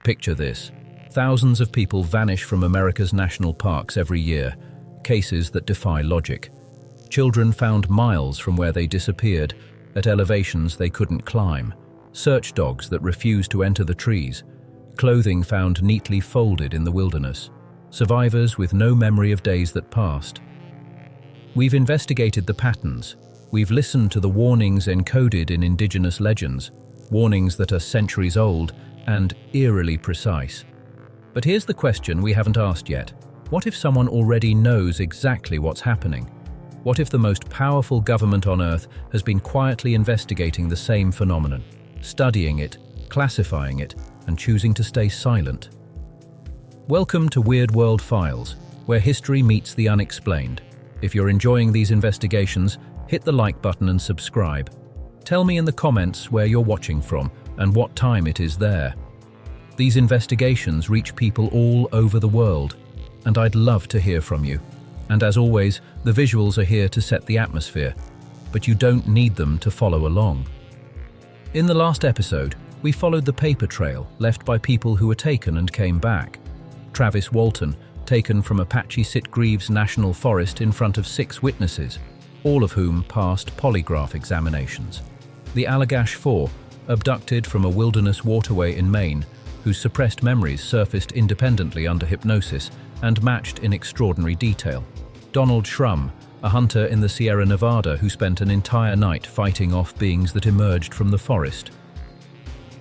Picture this. Thousands of people vanish from America's national parks every year, cases that defy logic. Children found miles from where they disappeared, at elevations they couldn't climb. Search dogs that refused to enter the trees. Clothing found neatly folded in the wilderness. Survivors with no memory of days that passed. We've investigated the patterns. We've listened to the warnings encoded in indigenous legends, warnings that are centuries old and eerily precise. But here's the question we haven't asked yet. What if someone already knows exactly what's happening? What if the most powerful government on Earth has been quietly investigating the same phenomenon, studying it, classifying it, and choosing to stay silent? Welcome to Weird World Files, where history meets the unexplained. If you're enjoying these investigations, hit the like button and subscribe. Tell me in the comments where you're watching from and what time it is there. These investigations reach people all over the world, and I'd love to hear from you. And as always, the visuals are here to set the atmosphere, but you don't need them to follow along. In the last episode, we followed the paper trail left by people who were taken and came back. Travis Walton, taken from Apache Sitgreaves National Forest in front of 6 witnesses, all of whom passed polygraph examinations. The Allagash 4, abducted from a wilderness waterway in Maine, whose suppressed memories surfaced independently under hypnosis and matched in extraordinary detail. Donald Shrum, a hunter in the Sierra Nevada who spent an entire night fighting off beings that emerged from the forest.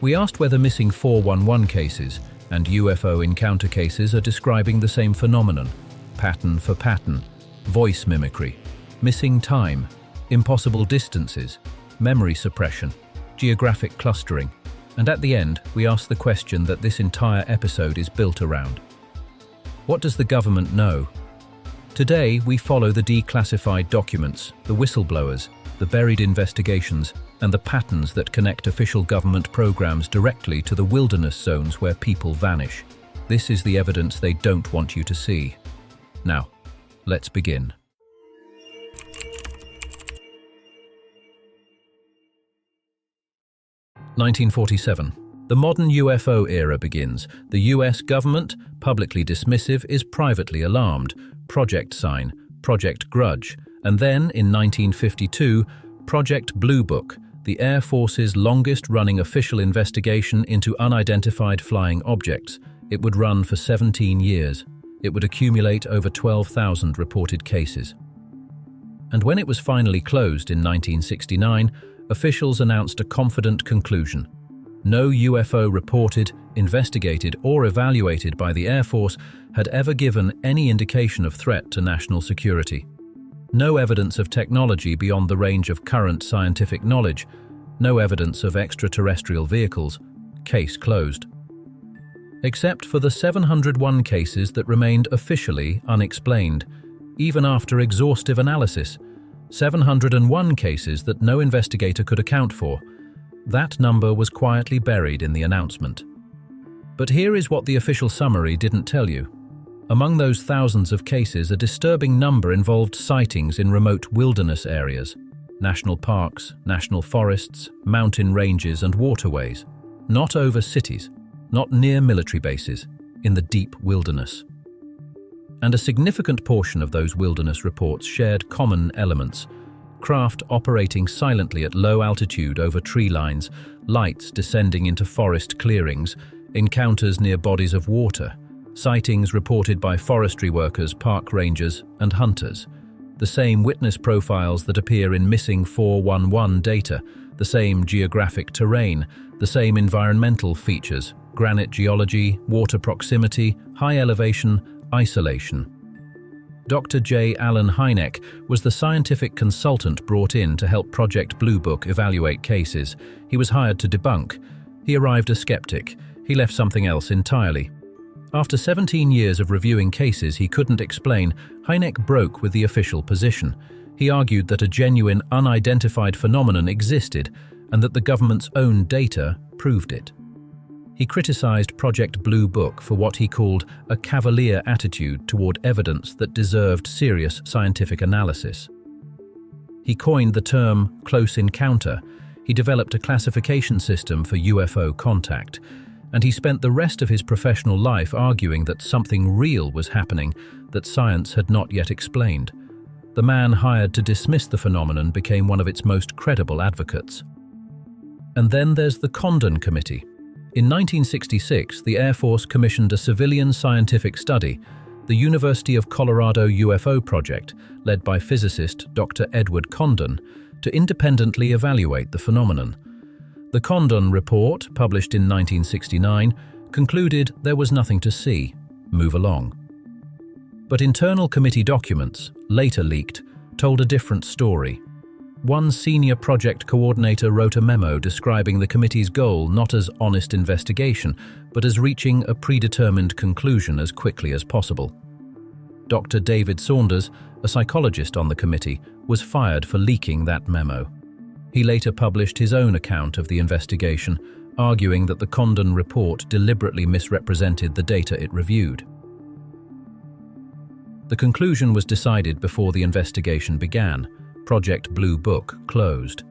We asked whether missing 411 cases and UFO encounter cases are describing the same phenomenon, pattern for pattern, voice mimicry, missing time, impossible distances, memory suppression, geographic clustering, and at the end, we asked the question that this entire episode is built around. What does the government know? Today, we follow the declassified documents, the whistleblowers, the buried investigations, and the patterns that connect official government programs directly to the wilderness zones where people vanish. This is the evidence they don't want you to see. Now, let's begin. (1947). The modern UFO era begins. The US government, publicly dismissive, is privately alarmed. Project sign, Project Grudge. And then, in 1952, Project Blue Book, the Air Force's longest-running official investigation into unidentified flying objects. It would run for 17 years. It would accumulate over 12,000 reported cases. And when it was finally closed in 1969, officials announced a confident conclusion. No UFO reported, investigated, or evaluated by the Air Force had ever given any indication of threat to national security. No evidence of technology beyond the range of current scientific knowledge. No evidence of extraterrestrial vehicles. Case closed. Except for the 701 cases that remained officially unexplained, even after exhaustive analysis. 701 cases that no investigator could account for. That number was quietly buried in the announcement. But here is what the official summary didn't tell you. Among those thousands of cases, a disturbing number involved sightings in remote wilderness areas, national parks, national forests, mountain ranges, and waterways. Not over cities, not near military bases, in the deep wilderness. And a significant portion of those wilderness reports shared common elements: craft operating silently at low altitude over tree lines, lights descending into forest clearings, encounters near bodies of water, sightings reported by forestry workers, park rangers, and hunters. The same witness profiles that appear in missing 411 data, the same geographic terrain, the same environmental features: granite geology, water proximity, high elevation, isolation. Dr. J. Allen Hynek was the scientific consultant brought in to help Project Blue Book evaluate cases. He was hired to debunk. He arrived a skeptic. He left something else entirely. After 17 years of reviewing cases he couldn't explain, Hynek broke with the official position. He argued that a genuine, unidentified phenomenon existed and that the government's own data proved it. He criticized Project Blue Book for what he called a cavalier attitude toward evidence that deserved serious scientific analysis. He coined the term close encounter. He developed a classification system for UFO contact. and he spent the rest of his professional life arguing that something real was happening that science had not yet explained. The man hired to dismiss the phenomenon became one of its most credible advocates. And then there's the Condon Committee. In 1966, the Air Force commissioned a civilian scientific study, the University of Colorado UFO project, led by physicist Dr. Edward Condon, to independently evaluate the phenomenon. The Condon report, published in 1969, concluded there was nothing to see. Move along. But internal committee documents, later leaked, told a different story. One senior project coordinator wrote a memo describing the committee's goal not as honest investigation, but as reaching a predetermined conclusion as quickly as possible. Dr. David Saunders, a psychologist on the committee, was fired for leaking that memo. He later published his own account of the investigation, arguing that the Condon report deliberately misrepresented the data it reviewed. The conclusion was decided before the investigation began. Project Blue Book closed.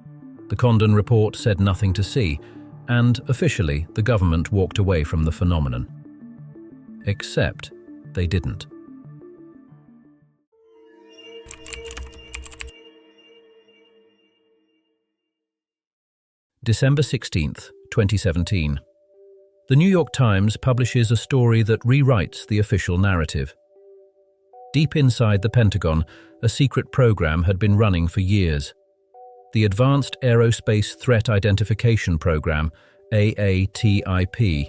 The Condon report said nothing to see, and officially the government walked away from the phenomenon. Except they didn't. December 16th, 2017. The New York Times publishes a story that rewrites the official narrative. Deep inside the Pentagon, a secret program had been running for years. The Advanced Aerospace Threat Identification Program, AATIP,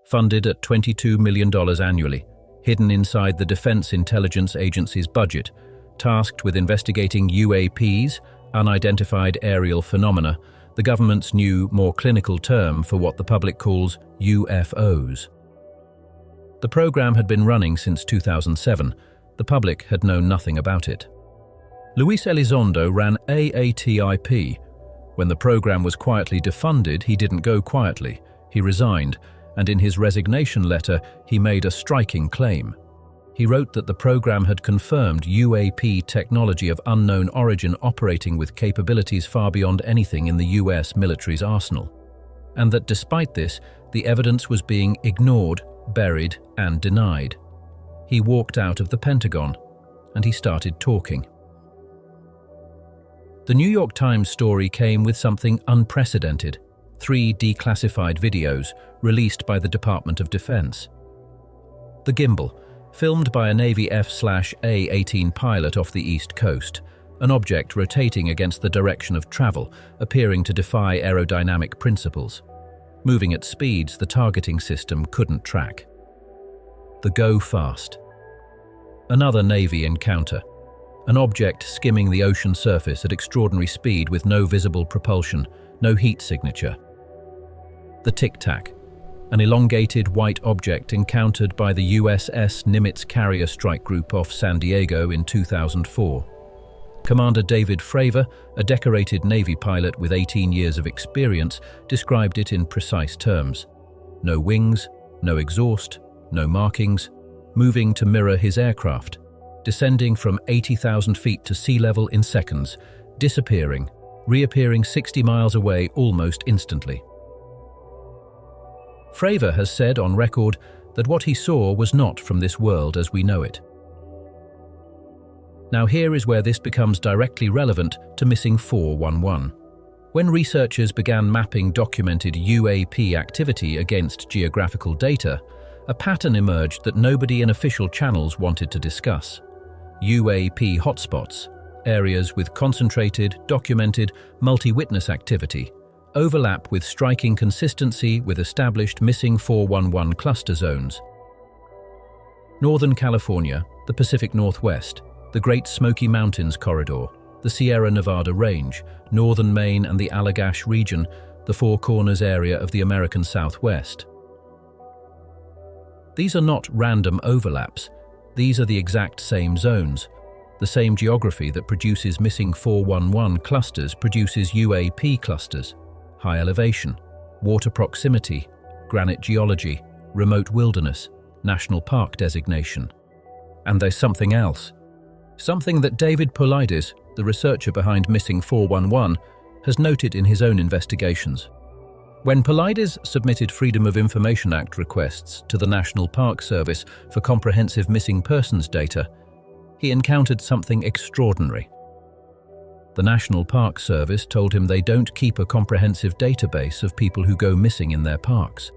funded at $22 million annually, hidden inside the Defense Intelligence Agency's budget, tasked with investigating UAPs, unidentified aerial phenomena, the government's new, more clinical term for what the public calls UFOs. The program had been running since 2007. The public had known nothing about it. Luis Elizondo ran AATIP. When the program was quietly defunded, he didn't go quietly. He resigned, and in his resignation letter, he made a striking claim. He wrote that the program had confirmed UAP technology of unknown origin operating with capabilities far beyond anything in the US military's arsenal, and that despite this, the evidence was being ignored, buried, and denied. He walked out of the Pentagon, and he started talking. The New York Times story came with something unprecedented: 3 declassified videos released by the Department of Defense. The gimbal, filmed by a Navy F/A-18 pilot off the East Coast, an object rotating against the direction of travel, appearing to defy aerodynamic principles, moving at speeds the targeting system couldn't track. The go fast. Another Navy encounter, an object skimming the ocean surface at extraordinary speed with no visible propulsion, no heat signature. The tic-tac, an elongated white object encountered by the USS Nimitz carrier strike group off San Diego in 2004. Commander David Fravor, a decorated Navy pilot with 18 years of experience, described it in precise terms. No wings, no exhaust, no markings, moving to mirror his aircraft, descending from 80,000 feet to sea level in seconds, disappearing, reappearing 60 miles away almost instantly. Fravor has said on record that what he saw was not from this world as we know it. Now here is where this becomes directly relevant to Missing 411. When researchers began mapping documented UAP activity against geographical data, a pattern emerged that nobody in official channels wanted to discuss. UAP hotspots, areas with concentrated, documented, multi-witness activity, overlap with striking consistency with established Missing 411 cluster zones. Northern California, the Pacific Northwest, the Great Smoky Mountains corridor, the Sierra Nevada Range, northern Maine and the Allagash region, the Four Corners area of the American Southwest. These are not random overlaps. These are the exact same zones. The same geography that produces Missing 411 clusters produces UAP clusters. High elevation, water proximity, granite geology, remote wilderness, national park designation. And there's something else. Something that David Paulides, the researcher behind Missing 411, has noted in his own investigations. When Paulides submitted Freedom of Information Act requests to the National Park Service for comprehensive missing persons data, he encountered something extraordinary. The National Park Service told him they don't keep a comprehensive database of people who go missing in their parks.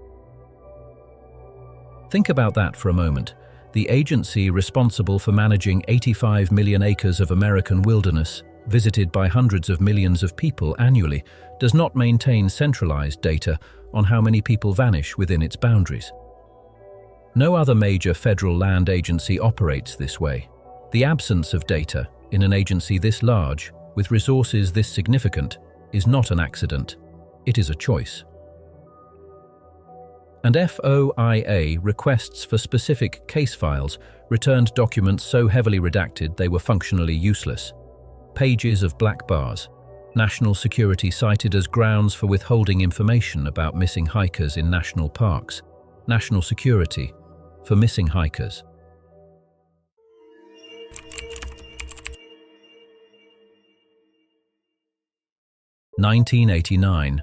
Think about that for a moment. The agency responsible for managing 85 million acres of American wilderness, visited by hundreds of millions of people annually, does not maintain centralized data on how many people vanish within its boundaries. No other major federal land agency operates this way. The absence of data in an agency this large, with resources this significant, is not an accident. It is a choice. And FOIA requests for specific case files returned documents so heavily redacted they were functionally useless. Pages of black bars. National security cited as grounds for withholding information about missing hikers in national parks. National security for missing hikers. (1989).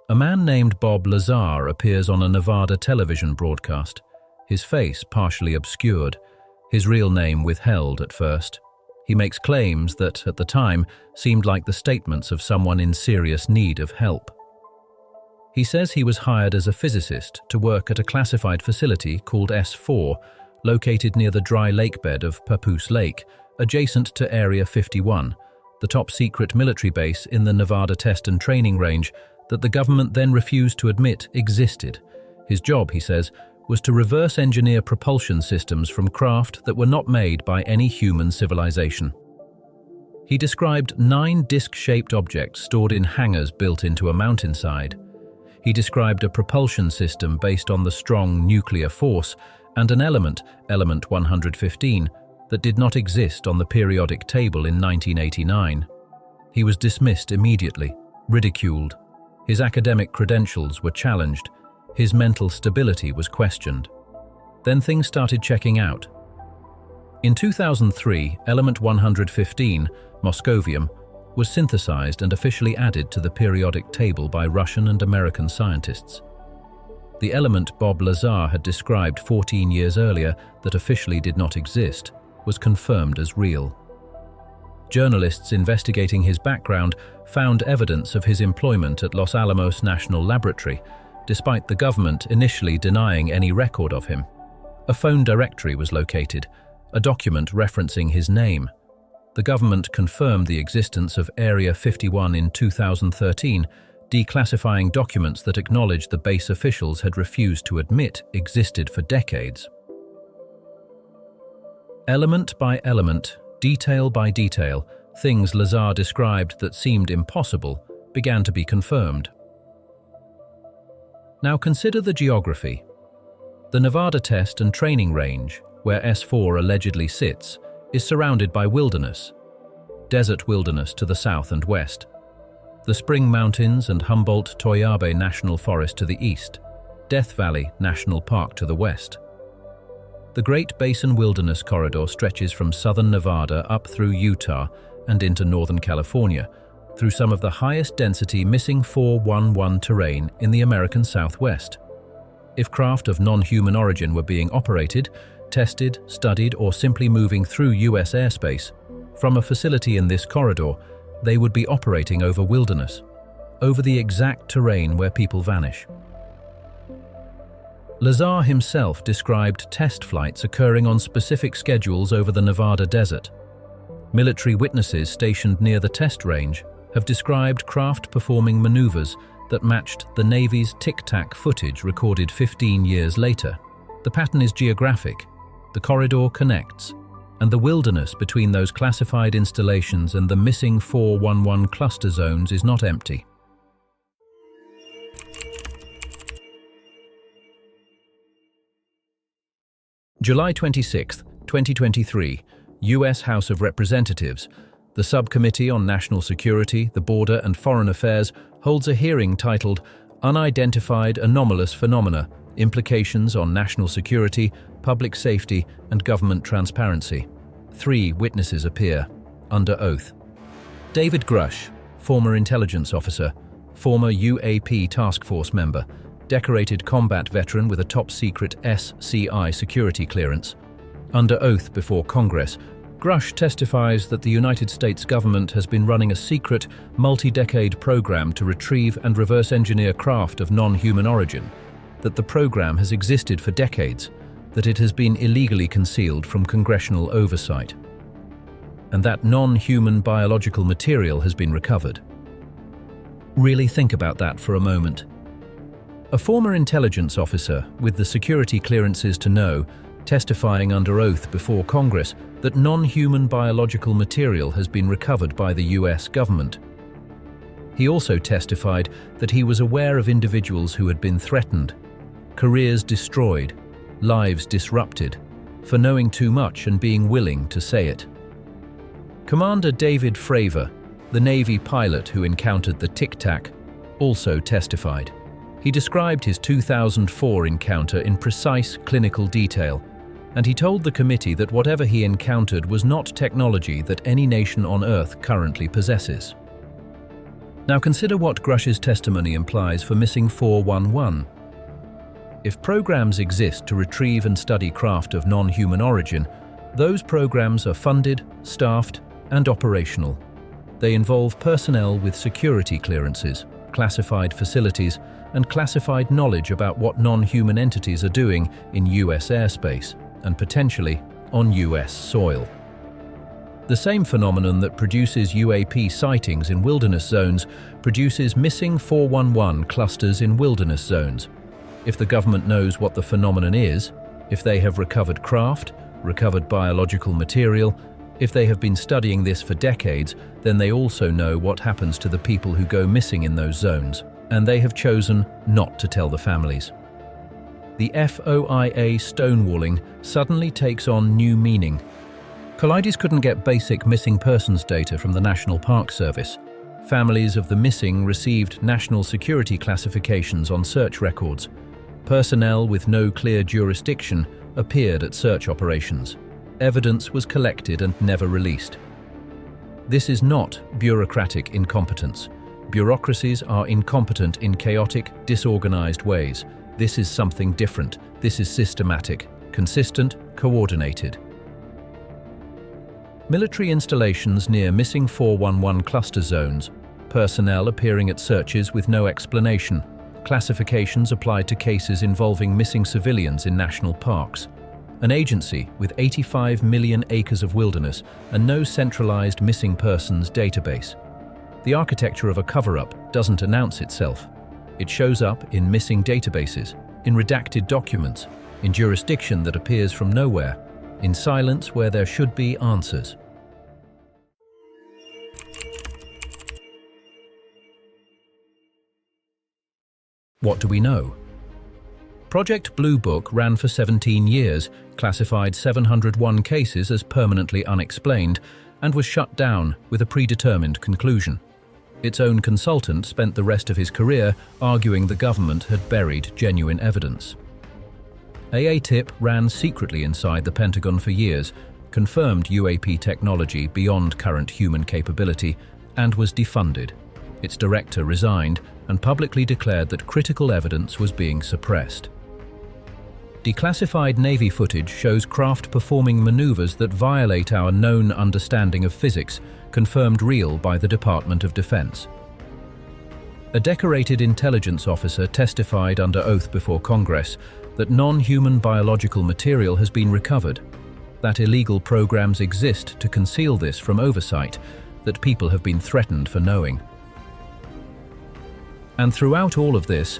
A man named Bob Lazar appears on a Nevada television broadcast, his face partially obscured, his real name withheld at first. He makes claims that, at the time, seemed like the statements of someone in serious need of help. He says he was hired as a physicist to work at a classified facility called S4, located near the dry lakebed of Papoose Lake, adjacent to Area 51, the top-secret military base in the Nevada Test and Training Range that the government then refused to admit existed. His job, he says, was to reverse engineer propulsion systems from craft that were not made by any human civilization. He described 9 disc-shaped objects stored in hangars built into a mountainside. He described a propulsion system based on the strong nuclear force and an element 115, that did not exist on the periodic table in 1989. He was dismissed immediately, ridiculed. His academic credentials were challenged. His mental stability was questioned. Then things started checking out. In 2003, element 115, moscovium, was synthesized and officially added to the periodic table by Russian and American scientists. The element Bob Lazar had described 14 years earlier that officially did not exist was confirmed as real. Journalists investigating his background found evidence of his employment at Los Alamos National Laboratory, despite the government initially denying any record of him. A phone directory was located, a document referencing his name. The government confirmed the existence of Area 51 in 2013, declassifying documents that acknowledged the base officials had refused to admit existed for decades. Element by element, detail by detail, things Lazar described that seemed impossible began to be confirmed. Now consider the geography. The Nevada Test and Training Range, where S4 allegedly sits, is surrounded by wilderness, desert wilderness to the south and west, the Spring Mountains and Humboldt-Toyabe National Forest to the east, Death Valley National Park to the west. The Great Basin Wilderness Corridor stretches from southern Nevada up through Utah and into northern California, through some of the highest density missing 411 terrain in the American Southwest. If craft of non-human origin were being operated, tested, studied, or simply moving through U.S. airspace, from a facility in this corridor, they would be operating over wilderness, over the exact terrain where people vanish. Lazar himself described test flights occurring on specific schedules over the Nevada desert. Military witnesses stationed near the test range have described craft performing maneuvers that matched the Navy's tic-tac footage recorded 15 years later. The pattern is geographic, the corridor connects, and the wilderness between those classified installations and the missing 411 cluster zones is not empty. July 26, 2023, U.S. House of Representatives. The Subcommittee on National Security, the Border and Foreign Affairs holds a hearing titled Unidentified Anomalous Phenomena, Implications on National Security, Public Safety and Government Transparency. 3 witnesses appear, under oath. David Grusch, former intelligence officer, former UAP task force member, decorated combat veteran with a top-secret SCI security clearance. Under oath before Congress, Grusch testifies that the United States government has been running a secret, multi-decade program to retrieve and reverse-engineer craft of non-human origin, that the program has existed for decades, that it has been illegally concealed from congressional oversight, and that non-human biological material has been recovered. Really think about that for a moment. A former intelligence officer with the security clearances to know, testifying under oath before Congress that non-human biological material has been recovered by the US government. He also testified that he was aware of individuals who had been threatened, careers destroyed, lives disrupted, for knowing too much and being willing to say it. Commander David Fravor, the Navy pilot who encountered the Tic Tac, also testified. He described his 2004 encounter in precise clinical detail, and he told the committee that whatever he encountered was not technology that any nation on Earth currently possesses. Now consider what Grusch's testimony implies for Missing 411. If programs exist to retrieve and study craft of non-human origin, those programs are funded, staffed, and operational. They involve personnel with security clearances, classified facilities, and classified knowledge about what non-human entities are doing in US airspace, and potentially on US soil. The same phenomenon that produces UAP sightings in wilderness zones produces missing 411 clusters in wilderness zones. If the government knows what the phenomenon is, if they have recovered craft, recovered biological material, if they have been studying this for decades, then they also know what happens to the people who go missing in those zones, and they have chosen not to tell the families. The FOIA stonewalling suddenly takes on new meaning. Collidis couldn't get basic missing persons data from the National Park Service. Families of the missing received national security classifications on search records. Personnel with no clear jurisdiction appeared at search operations. Evidence was collected and never released. This is not bureaucratic incompetence. Bureaucracies are incompetent in chaotic, disorganized ways. This is something different. This is systematic, consistent, coordinated. Military installations near missing 411 cluster zones. Personnel appearing at searches with no explanation. Classifications applied to cases involving missing civilians in national parks. An agency with 85 million acres of wilderness and no centralized missing persons database. The architecture of a cover-up doesn't announce itself. It shows up in missing databases, in redacted documents, in jurisdiction that appears from nowhere, in silence where there should be answers. What do we know? Project Blue Book ran for 17 years, classified 701 cases as permanently unexplained, and was shut down with a predetermined conclusion. Its own consultant spent the rest of his career arguing the government had buried genuine evidence. AATIP ran secretly inside the Pentagon for years, confirmed UAP technology beyond current human capability, and was defunded. Its director resigned and publicly declared that critical evidence was being suppressed. Declassified Navy footage shows craft performing maneuvers that violate our known understanding of physics, confirmed real by the Department of Defense. A decorated intelligence officer testified under oath before Congress that non-human biological material has been recovered, that illegal programs exist to conceal this from oversight, that people have been threatened for knowing. And throughout all of this,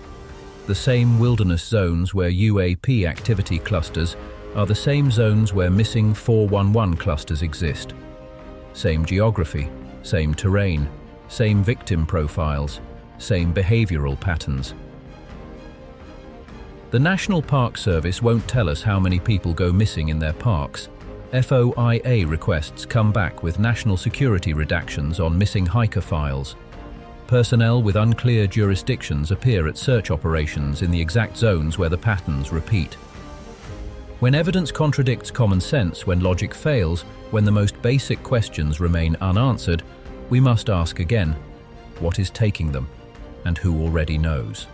the same wilderness zones where UAP activity clusters are the same zones where missing 411 clusters exist. Same geography, same terrain, same victim profiles, same behavioral patterns. The National Park Service won't tell us how many people go missing in their parks. FOIA requests come back with national security redactions on missing hiker files. Personnel with unclear jurisdictions appear at search operations in the exact zones where the patterns repeat. When evidence contradicts common sense, when logic fails, when the most basic questions remain unanswered, we must ask again, what is taking them? and who already knows.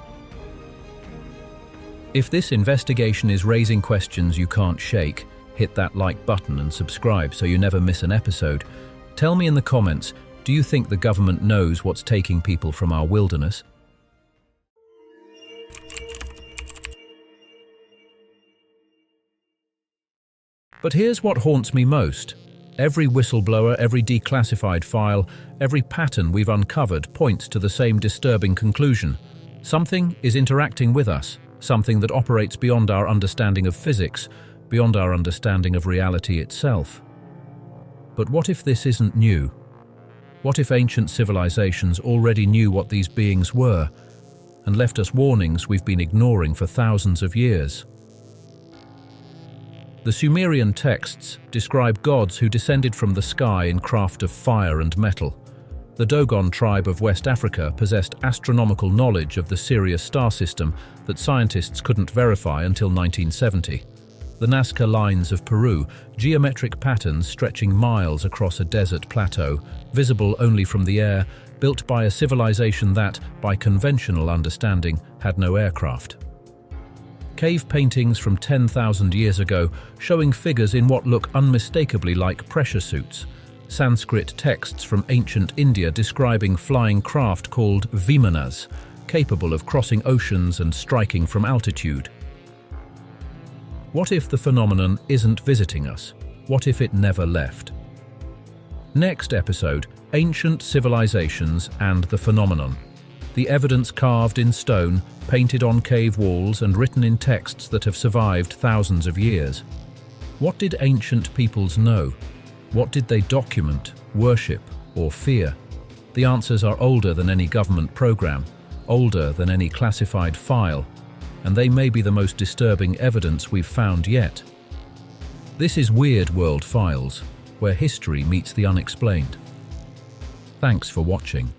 If this investigation is raising questions you can't shake, hit that like button and subscribe so you never miss an episode. Tell me in the comments, do you think the government knows what's taking people from our wilderness? But here's what haunts me most. Every whistleblower, every declassified file, every pattern we've uncovered points to the same disturbing conclusion. Something is interacting with us, something that operates beyond our understanding of physics, beyond our understanding of reality itself. But what if this isn't new? What if ancient civilizations already knew what these beings were and left us warnings we've been ignoring for thousands of years? The Sumerian texts describe gods who descended from the sky in craft of fire and metal. The Dogon tribe of West Africa possessed astronomical knowledge of the Sirius star system that scientists couldn't verify until 1970. The Nazca lines of Peru, geometric patterns stretching miles across a desert plateau, visible only from the air, built by a civilization that, by conventional understanding, had no aircraft. Cave paintings from 10,000 years ago showing figures in what look unmistakably like pressure suits. Sanskrit texts from ancient India describing flying craft called vimanas, capable of crossing oceans and striking from altitude. What if the phenomenon isn't visiting us? What if it never left? Next episode, Ancient Civilizations and the Phenomenon. The evidence carved in stone, painted on cave walls and written in texts that have survived thousands of years. What did ancient peoples know? What did they document, worship, or fear? The answers are older than any government program, older than any classified file, and they may be the most disturbing evidence we've found yet. This is Weird World Files, where history meets the unexplained. Thanks for watching.